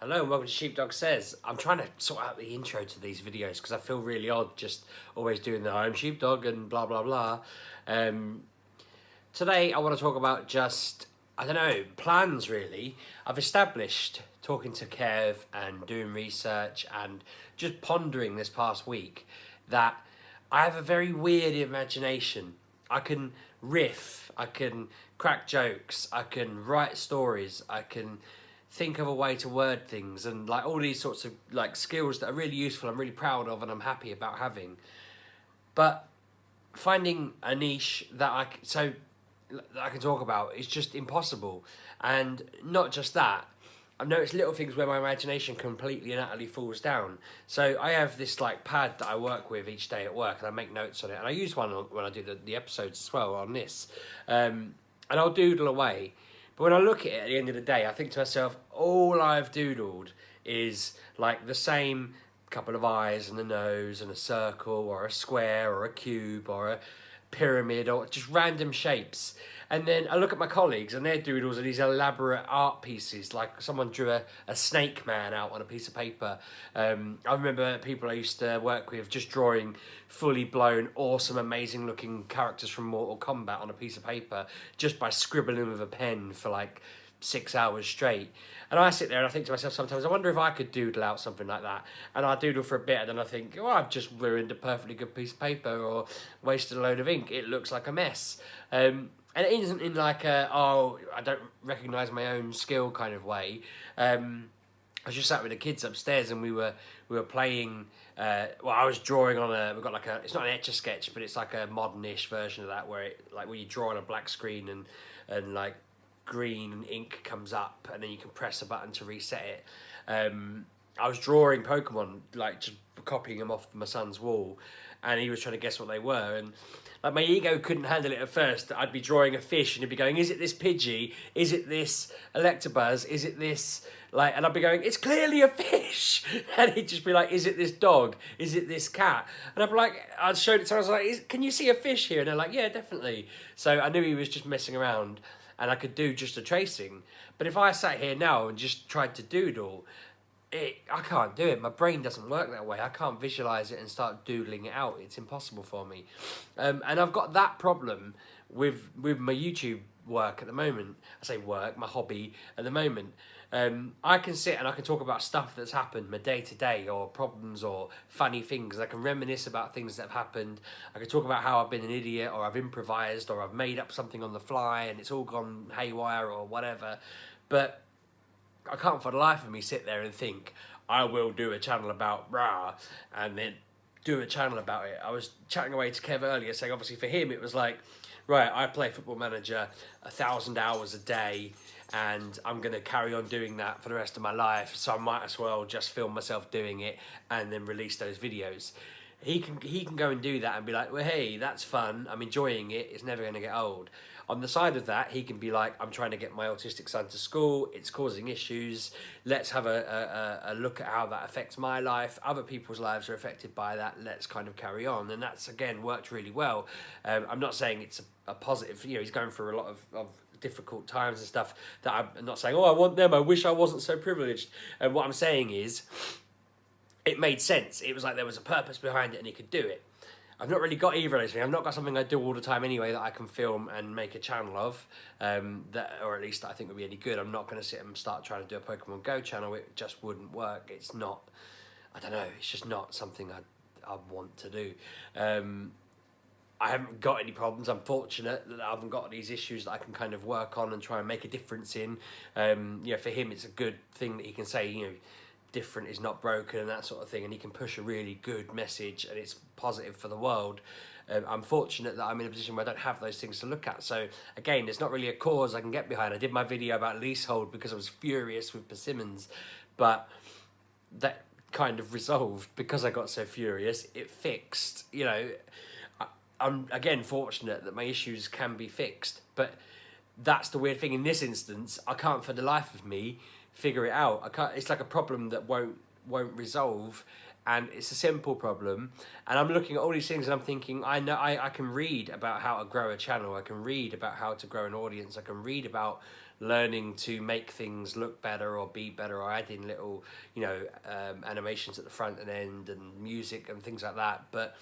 Hello and welcome to Sheepdog Says. I'm trying to sort out the intro to these videos because I feel really odd just always doing the I'm Sheepdog and blah blah blah. Today I want to talk about just, I don't know, plans really. I've established, talking to Kev and doing research and just pondering this past week, that I have a very weird imagination. I can riff, I can crack jokes, I can write stories, I can think of a way to word things, and like all these sorts of like skills that are really useful, I'm really proud of and I'm happy about having. But finding a niche that I can talk about is just impossible. And not just that, I've noticed little things where my imagination completely and utterly falls down. So I have this like pad that I work with each day at work, and I make notes on it, and I use one when I do the episodes as well on this, and I'll doodle away. But when I look at it at the end of the day, I think to myself, all I've doodled is like the same couple of eyes and a nose and a circle or a square or a cube or a pyramid or just random shapes. And then I look at my colleagues and their doodles are these elaborate art pieces, like someone drew a snake man out on a piece of paper. I remember people I used to work with just drawing fully blown, awesome, amazing looking characters from Mortal Kombat on a piece of paper just by scribbling with a pen for like 6 hours straight. And I sit there and I think to myself sometimes, I wonder if I could doodle out something like that. And I doodle for a bit and then I think, oh, I've just ruined a perfectly good piece of paper or wasted a load of ink. It looks like a mess. And it isn't in like a, oh, I don't recognise my own skill kind of way. I was just sat with the kids upstairs and we were playing, well, I was drawing on we've got like it's not an Etch-a-Sketch, but it's like a modern-ish version of that where you draw on a black screen and like green ink comes up and then you can press a button to reset it. I was drawing Pokemon, like just copying them off my son's wall, and he was trying to guess what they were, and like my ego couldn't handle it at first. I'd be drawing a fish and he'd be going, is it this Pidgey? Is it this Electabuzz? Is it this, like, and I'd be going, it's clearly a fish. And he'd just be like, is it this dog? Is it this cat? And I'd be like, I'd showed it to him, I was like, can you see a fish here? And they're like, yeah, definitely. So I knew he was just messing around and I could do just a tracing. But if I sat here now and just tried to doodle, I can't do it. My brain doesn't work that way. I can't visualise it and start doodling it out. It's impossible for me. And I've got that problem with my YouTube work at the moment. I say work, my hobby at the moment. I can sit and I can talk about stuff that's happened, my day-to-day, or problems or funny things. I can reminisce about things that have happened. I can talk about how I've been an idiot, or I've improvised, or I've made up something on the fly and it's all gone haywire or whatever. But I can't for the life of me sit there and think, I will do a channel about rah, and then do a channel about it. I was chatting away to Kev earlier saying obviously for him it was like, right, I play Football Manager 1,000 hours a day and I'm going to carry on doing that for the rest of my life, so I might as well just film myself doing it and then release those videos. He can go and do that and be like, well, hey, that's fun, I'm enjoying it, it's never going to get old. On the side of that, he can be like, I'm trying to get my autistic son to school, it's causing issues, let's have a look at how that affects my life, other people's lives are affected by that, let's kind of carry on. And that's, again, worked really well. I'm not saying it's a positive, you know, he's going through a lot of difficult times and stuff, that I'm not saying, oh, I want them, I wish I wasn't so privileged. And what I'm saying is, it made sense. It was like there was a purpose behind it and he could do it. I've not really got either of those things. I've not got something I do all the time anyway that I can film and make a channel of, or at least that I think would be any good. I'm not going to sit and start trying to do a Pokemon Go channel. It just wouldn't work. It's not, I don't know, it's just not something I want to do. I haven't got any problems. I'm fortunate that I haven't got these issues that I can kind of work on and try and make a difference in. You know, for him, it's a good thing that he can say, you know, different is not broken and that sort of thing, and he can push a really good message and it's positive for the world. I'm fortunate that I'm in a position where I don't have those things to look at. So again, there's not really a cause I can get behind. I did my video about leasehold because I was furious with persimmons, but that kind of resolved because I got so furious. It fixed, you know. I'm again fortunate that my issues can be fixed, but that's the weird thing in this instance. I can't for the life of me figure it out. I can't. It's like a problem that won't resolve, and it's a simple problem. And I'm looking at all these things and I'm thinking, I know I can read about how to grow a channel. I can read about how to grow an audience. I can read about learning to make things look better or be better, or adding little, animations at the front and end and music and things like that. But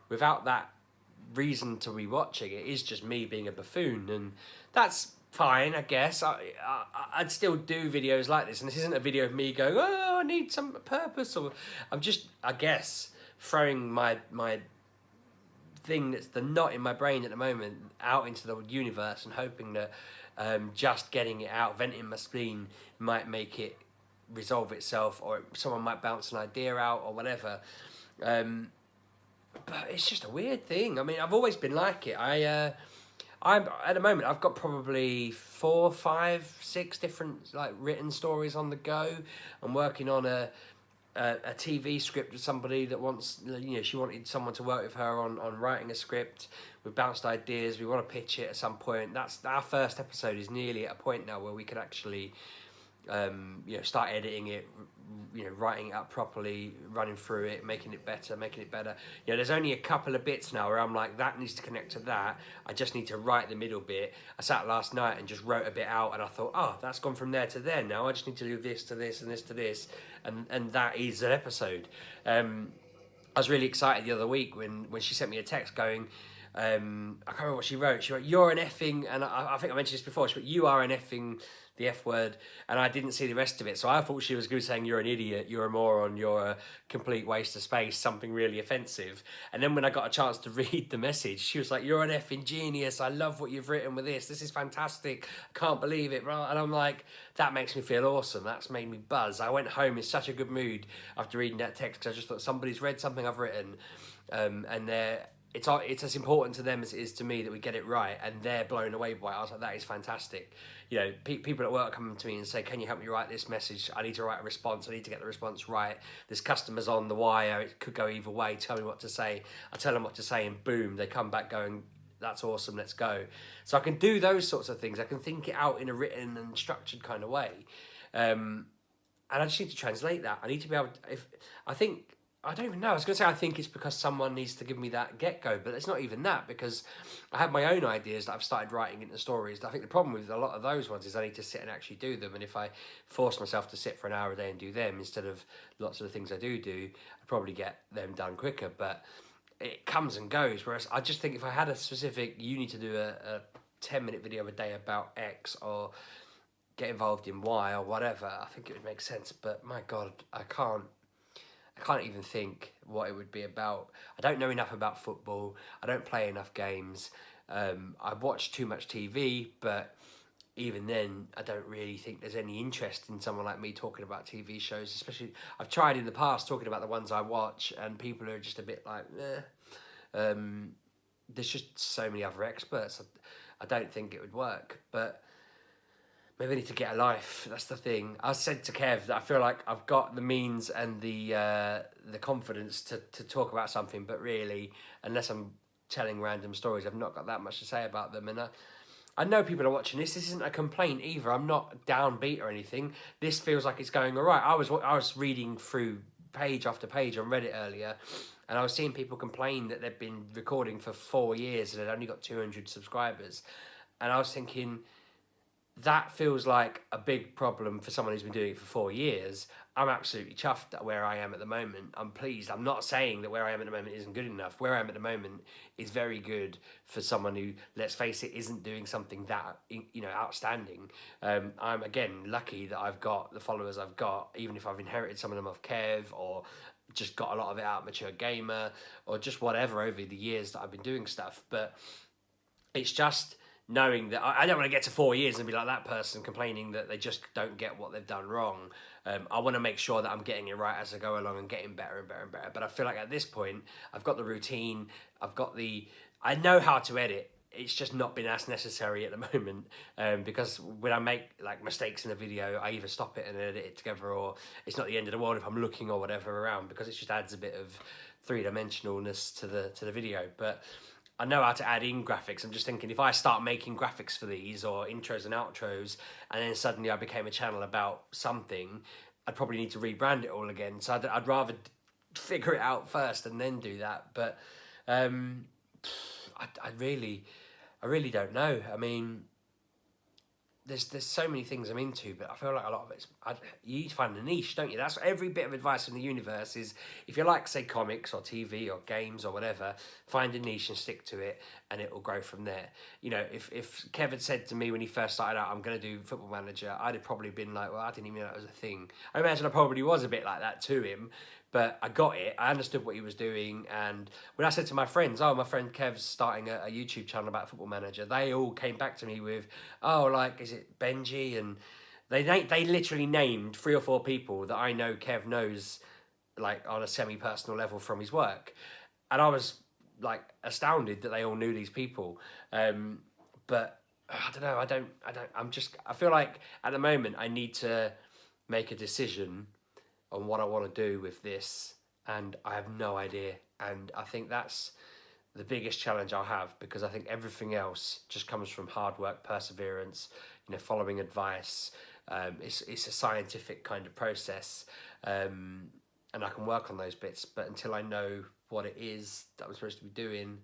without that reason to be watching it, is just me being a buffoon, and that's fine, I guess. I'd still do videos like this, and this isn't a video of me going, oh, I need some purpose, or I'm just, I guess, throwing my thing that's the knot in my brain at the moment out into the universe, and hoping that just getting it out, venting my spleen, might make it resolve itself, or someone might bounce an idea out or whatever. But it's just a weird thing. I mean, I've always been like it. I'm at the moment, I've got probably 4, 5, 6 different like written stories on the go. I'm working on a TV script with somebody that wants, she wanted someone to work with her on writing a script. We've bounced ideas. We want to pitch it at some point. That's our first episode is nearly at a point now where we could actually, start editing it, writing it up properly, running through it, making it better. There's only a couple of bits now where I'm like, that needs to connect to that. I just need to write the middle bit. I sat last night and just wrote a bit out, and I thought, oh, that's gone from there to there. Now I just need to do this to this and this to this, and that is an episode. I was really excited the other week when she sent me a text going, I can't remember what she wrote. She wrote, "You're an effing," and I think I mentioned this before. She wrote, "You are an effing," the F word, and I didn't see the rest of it. So I thought she was going to be saying, "You're an idiot, you're a moron, you're a complete waste of space," something really offensive. And then when I got a chance to read the message, she was like, "You're an effing genius. I love what you've written with this. This is fantastic. I can't believe it." And I'm like, that makes me feel awesome. That's made me buzz. I went home in such a good mood after reading that text, because I just thought somebody's read something I've written, and it's as important to them as it is to me that we get it right, and they're blown away by it. I was like, that is fantastic. People at work come to me and say, "Can you help me write this message? I need to write a response. I need to get the response right. There's customers on the wire. It could go either way. Tell me what to say." I tell them what to say, and boom, they come back going, "That's awesome. Let's go." So I can do those sorts of things. I can think it out in a written and structured kind of way, and I just need to translate that. I need to be able to, I don't even know. I was going to say I think it's because someone needs to give me that get-go, but it's not even that, because I have my own ideas that I've started writing into stories. I think the problem with a lot of those ones is I need to sit and actually do them, and if I force myself to sit for an hour a day and do them instead of lots of the things I do, I probably get them done quicker, but it comes and goes. Whereas I just think if I had a specific, you need to do a 10-minute video a day about X, or get involved in Y, or whatever, I think it would make sense. But my God, I can't even think what it would be about. I don't know enough about football. I don't play enough games. I watch too much TV, but even then, I don't really think there's any interest in someone like me talking about TV shows. Especially, I've tried in the past talking about the ones I watch, and people are just a bit like, eh. There's just so many other experts. I don't think it would work, but maybe I need to get a life. That's the thing. I said to Kev that I feel like I've got the means and the confidence to talk about something, but really, unless I'm telling random stories, I've not got that much to say about them. And I know people are watching this. This isn't a complaint either. I'm not downbeat or anything. This feels like it's going all right. I was reading through page after page on Reddit earlier, and I was seeing people complain that they've been recording for 4 years and they've only got 200 subscribers. And I was thinking, that feels like a big problem for someone who's been doing it for 4 years. I'm absolutely chuffed at where I am at the moment. I'm pleased. I'm not saying that where I am at the moment isn't good enough. Where I am at the moment is very good for someone who, let's face it, isn't doing something that, outstanding. I'm, again, lucky that I've got the followers I've got, even if I've inherited some of them off Kev, or just got a lot of it out Mature Gamer, or just whatever over the years that I've been doing stuff. But it's just knowing that I don't want to get to 4 years and be like that person complaining that they just don't get what they've done wrong. I want to make sure that I'm getting it right as I go along and getting better and better and better. But I feel like at this point, I've got the routine, I know how to edit. It's just not been as necessary at the moment, because when I make like mistakes in a video, I either stop it and edit it together, or it's not the end of the world if I'm looking or whatever around, because it just adds a bit of three-dimensionalness to the video. But I know how to add in graphics. I'm just thinking, if I start making graphics for these, or intros and outros, and then suddenly I became a channel about something, I'd probably need to rebrand it all again. So I'd rather figure it out first and then do that. But I really don't know. I mean, there's so many things I'm into, but I feel like a lot of it's you need to find a niche, don't you? That's every bit of advice in the universe is if you like, say, comics or TV or games or whatever, find a niche and stick to it, and it will grow from there. You know, if Kev had said to me when he first started out, I'm going to do Football Manager, I'd have probably been like, well, I didn't even know that was a thing. I imagine I probably was a bit like that to him, but I got it. I understood what he was doing, and when I said to my friends, "Oh, my friend Kev's starting a YouTube channel about Football Manager," they all came back to me with, "Oh, like, is it Benji?" And they literally named 3 or 4 people that I know Kev knows, like on a semi-personal level from his work, and I was like astounded that they all knew these people. But I don't know. I feel like at the moment I need to make a decision on what I want to do with this, and I have no idea. And I think that's the biggest challenge I'll have, because I think everything else just comes from hard work, perseverance, you know, following advice. It's a scientific kind of process, and I can work on those bits. But until I know what it is that I'm supposed to be doing,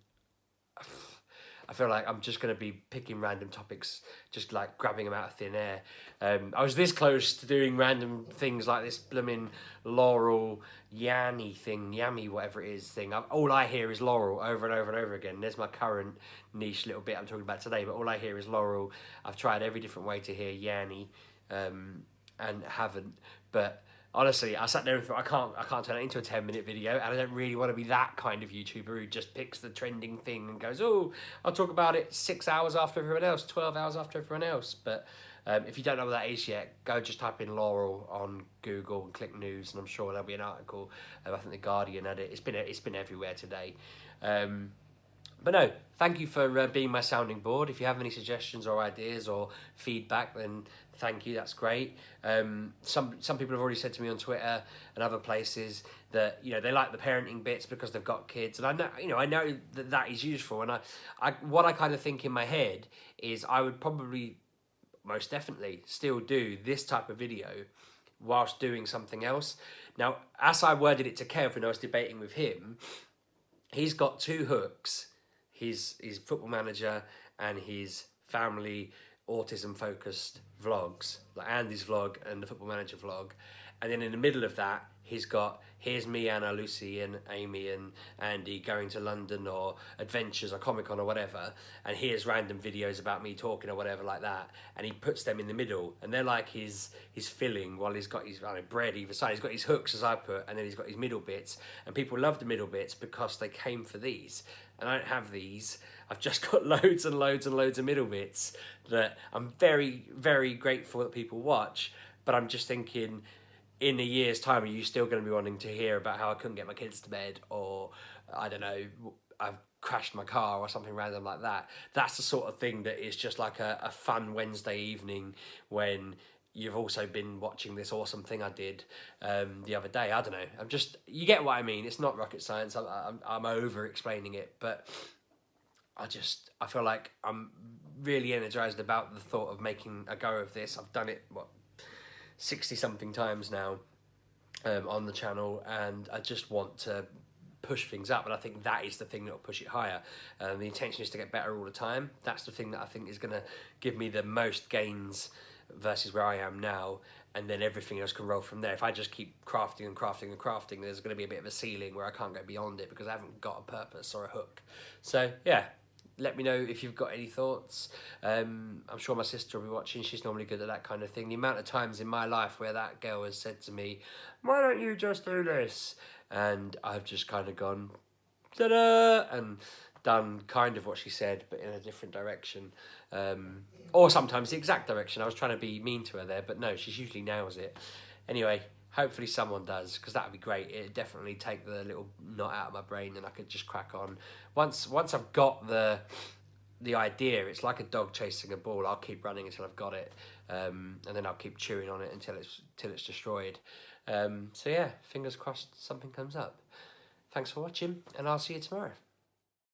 I feel like I'm just going to be picking random topics, just like grabbing them out of thin air. I was this close to doing random things like this blooming Laurel Yanny thing, Yammy, whatever it is thing. All I hear is Laurel over and over and over again. There's my current niche little bit I'm talking about today, but all I hear is Laurel. I've tried every different way to hear Yanny, and haven't. But honestly, I sat there and thought, I can't turn it into a 10-minute video, and I don't really want to be that kind of YouTuber who just picks the trending thing and goes, oh, I'll talk about it 6 hours after everyone else, 12 hours after everyone else. But if you don't know what that is yet, go just type in Laurel on Google and click news, and I'm sure there'll be an article. I think The Guardian had it. It's been everywhere today. But no, thank you for being my sounding board. If you have any suggestions or ideas or feedback, then thank you. That's great. Some people have already said to me on Twitter and other places that, you know, they like the parenting bits because they've got kids, and I know that is useful. And what I kind of think in my head is I would probably most definitely still do this type of video whilst doing something else. Now, as I worded it to Kev when I was debating with him, he's got 2 hooks. His Football Manager and his family autism focused vlogs, like Andy's vlog and the Football Manager vlog. And then in the middle of that, he's got, here's me, Anna, Lucy and Amy and Andy going to London or adventures or Comic-Con or whatever, and here's random videos about me talking or whatever like that, and he puts them in the middle, and they're like his filling while he's got his bread either side. He's got his hooks, as I put, and then he's got his middle bits, and people love the middle bits because they came for these, and I don't have these. I've just got loads and loads and loads of middle bits that I'm very, very grateful that people watch, but I'm just thinking, in a year's time, are you still going to be wanting to hear about how I couldn't get my kids to bed, or I don't know, I've crashed my car or something random like that? That's the sort of thing that is just like a fun Wednesday evening when you've also been watching this awesome thing I did the other day. I don't know. You get what I mean. It's not rocket science. I'm over explaining it, but I feel like I'm really energized about the thought of making a go of this. I've done it, 60 something times now on the channel, and I just want to push things up, and I think that is the thing that will push it higher. The intention is to get better all the time. That's the thing that I think is going to give me the most gains versus where I am now, and then everything else can roll from there. If I just keep crafting and crafting and crafting, there's going to be a bit of a ceiling where I can't go beyond it because I haven't got a purpose or a hook. So yeah, let me know if you've got any thoughts. I'm sure my sister will be watching. She's normally good at that kind of thing. The amount of times in my life where that girl has said to me, why don't you just do this? And I've just kind of gone, ta-da, and done kind of what she said, but in a different direction. Or sometimes the exact direction. I was trying to be mean to her there, but no, she usually nails it. Anyway, hopefully someone does, because that would be great. It'd definitely take the little knot out of my brain, and I could just crack on. Once I've got the idea, it's like a dog chasing a ball. I'll keep running until I've got it, and then I'll keep chewing on it until it's destroyed. So yeah, fingers crossed something comes up. Thanks for watching, and I'll see you tomorrow.